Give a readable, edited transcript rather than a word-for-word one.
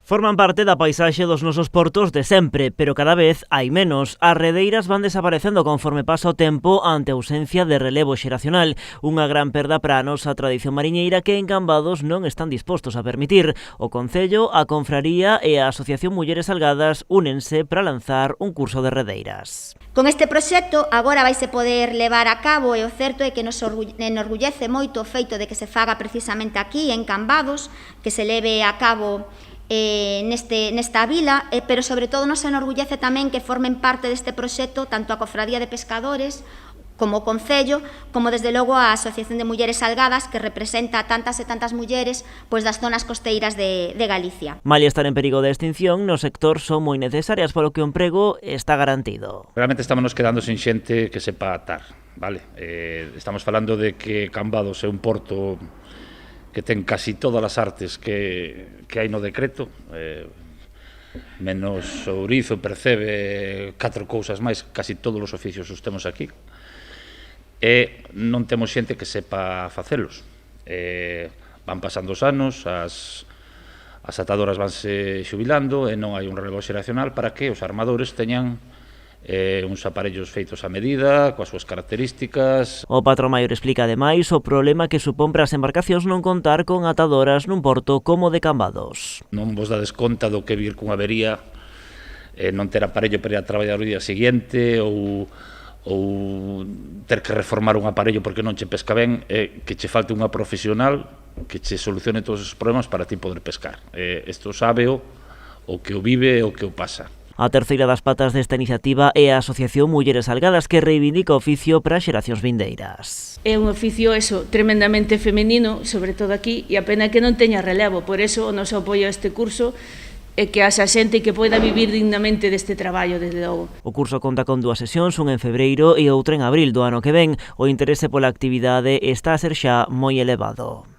Forman parte da paisaxe dos nosos portos de sempre, pero cada vez hai menos. As redeiras van desaparecendo conforme pasa o tempo ante a ausencia de relevo xeracional. Unha gran perda para a nosa tradición mariñeira que en Cambados non están dispostos a permitir. O Concello, a Confraría e a Asociación Mulleres Salgadas únense para lanzar un curso de redeiras. Con este proxecto agora vaise poder levar a cabo e o certo é que nos enorgullece moito o feito de que se faga precisamente aquí en Cambados, que se leve a cabo nesta vila, pero sobre todo nos enorgullece tamén que formen parte deste proxecto tanto a Cofradía de Pescadores como o Concello, como desde logo a Asociación de Mulleres Salgadas, que representa a tantas e tantas mulleres pois das zonas costeiras de Galicia. Malia estar en perigo de extinción, no sector son moi necesarias, polo que o emprego está garantido. Realmente estamos quedando sin xente que sepa atar, vale? Estamos falando de que Cambados é un porto que ten casi todas as artes que hai no decreto, menos ourizo, percebe, 4 cousas máis, casi todos os oficios os temos aquí, e non temos xente que sepa facelos. Van pasando os anos, as atadoras vanse xubilando e non hai un relevo xeracional para que os armadores teñan uns aparellos feitos a medida, coas súas características. O patrón maior explica ademais o problema que supón para as embarcacións non contar con atadoras nun porto como de Cambados. Non vos dades conta do que vir cunha avería, non ter aparello para ir a traballar o día seguinte ou ter que reformar un aparello porque non che pesca ben, que che falte unha profesional que che solucione todos os problemas para ti poder pescar. Isto sábeo o que o vive e o que o pasa. A terceira das patas desta iniciativa é a Asociación Mulleres Salgadas, que reivindica o oficio para as xeracións vindeiras. É un oficio tremendamente femenino, sobre todo aquí, e a pena que non teña relevo. Por eso o noso apoio a este curso é que haxa xente que poida vivir dignamente deste traballo, desde logo. O curso conta con 2 sesións, unha en febreiro e outra en abril do ano que ven. O interese pola actividade está a ser xa moi elevado.